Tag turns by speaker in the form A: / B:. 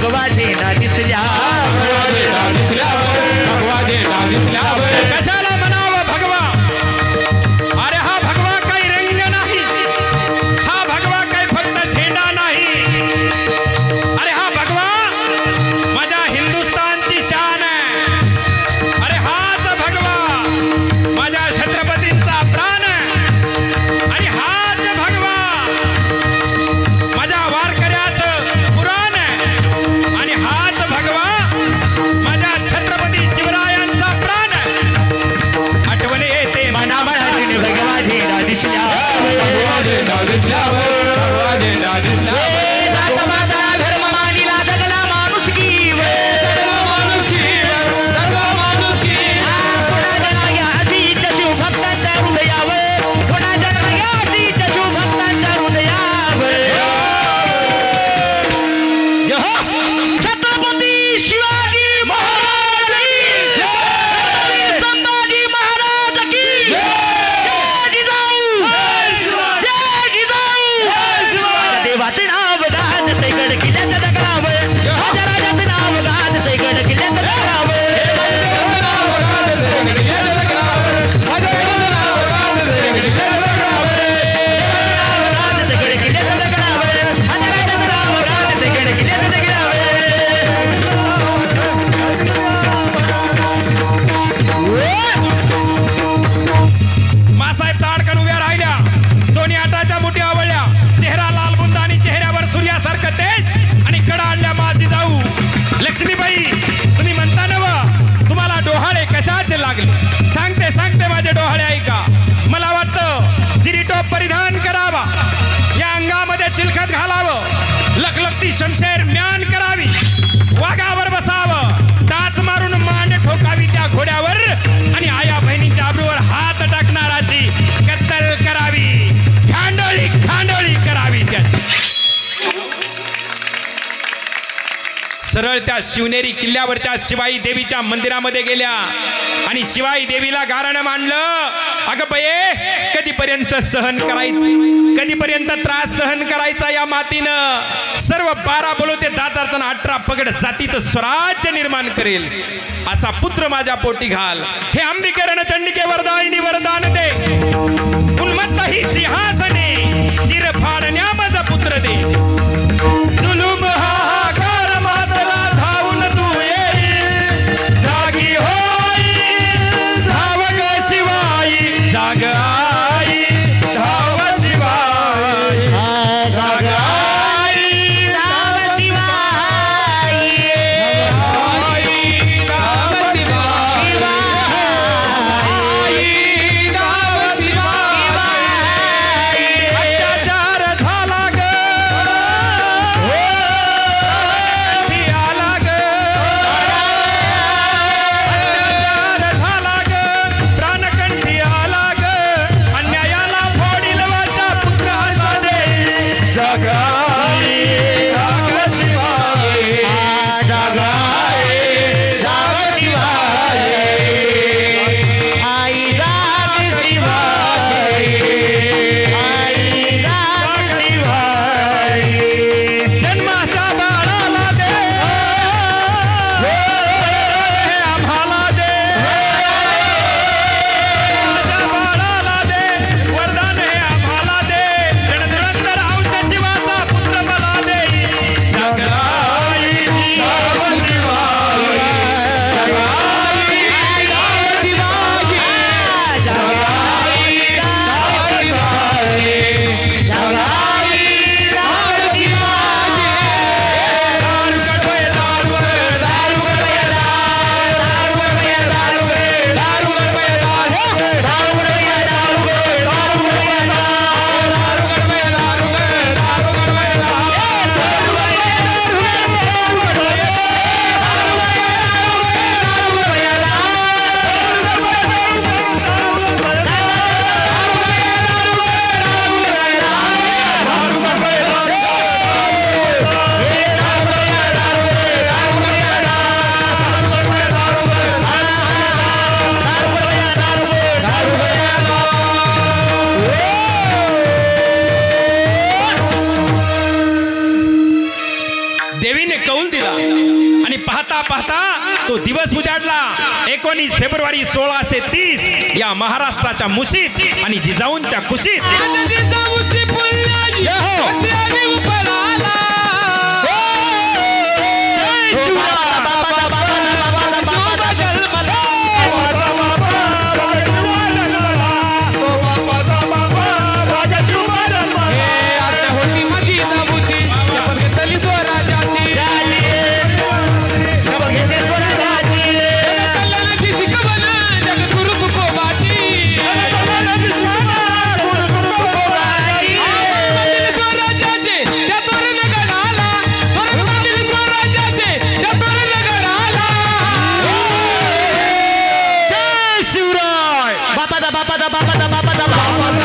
A: भगवा झेंडा दिसल्यावर
B: कशाला म्हणावं भगवा? अरे हा भगवा काही रंग नाही, हा भगवा काही फक्त झेंडा नाही, अरे हा भगवा माझ्या हिंदुस्थानची शान आहे. अरे हाच भगवा माझ्या छत्रपतींचा प्राण आहे आणि हाच भगवा माझ्या वारकऱ्याचं पुराण आहे आणि हाच भगवा माझ्या छत्रपती शिवरायांचा प्राण आहे. आठवण येते
A: मनामनातील भगवा झेंडा दिसल्यावर धर्म मानिला जगला पुन्हा जन्मया अशीच शिवभक्तांच्या हृदयावर, पुन्हा जन्मया अशीच शिवभक्तांच्या हृदयावर. जय हो छत्रपती शिवाजी महाराज की जय, संभाजी महाराज की जय, जिजाऊ जय जिजाऊ. देवाचे नाव गाजते गड किल्ल्याच्या दगडावर, माझ्या राजाचे नाव गाजते गड किल्ल्याच्या दगडावर.
B: मासाहेब ताडकन उभ्या राहिल्या, दोन्ही हाताच्या मुठी आवळल्या, चेहरा लाल बुंद आणि चेहऱ्यावर सूर्यासारखं तेज आणि कडा आणल्या माझी जाऊ लक्ष्मीबाई. तुम्ही म्हणता नव तुम्हाला डोहाळे कशाचे लागले? सांगते सांगते माझे डोहाळे ऐका. मला वाटतं जिरीटोप परिधान करावा, या अंगामध्ये चिलखत घालावं, लखलखती शमशेर म्यान करावी, वाघावर बसावं, टाच मारून मान ठोकावी त्या घोड्यावर आणि आया बहिणीच्या आबरूवर हात टाकणाराची कत्तल करावी, खांडोळी खांडोळी करावी त्याची. सरळ त्या शिवनेरी किल्ल्यावरच्या शिवाई देवीच्या मंदिरामध्ये गेल्या आणि शिवाई देवीला गारणं मांडलं. अगं बये, कधीपर्यंत सहन करायचं, कधीपर्यंत त्रास सहन करायचा या मातीनं? सर्व 12 बोलो ते 10 18 पगड जातीचं स्वराज्य निर्माण करेल असा पुत्र माझ्या पोटी घाल. हे अंबिकेरण चंडिके वरदायिनी वरदान दे, उन्मत्त ही सिंहासने चिर फाडण्या माझा पुत्र दे. जुलूम हाहाकार मातला धावून तू येई, जागी होई धाव ग शिवाई, जाग आई धाव शिवाई, जाग आई
A: धाव शिवाई,
B: आई धाव शिवाई, आई धाव शिवाई. अत्याचार झाला ग
A: दिला
B: आणि पाहता पाहता तो दिवस उजाडला 19 फेब्रुवारी 1630 या महाराष्ट्राच्या मुशीत आणि जिजाऊंच्या कुशीत
A: बापा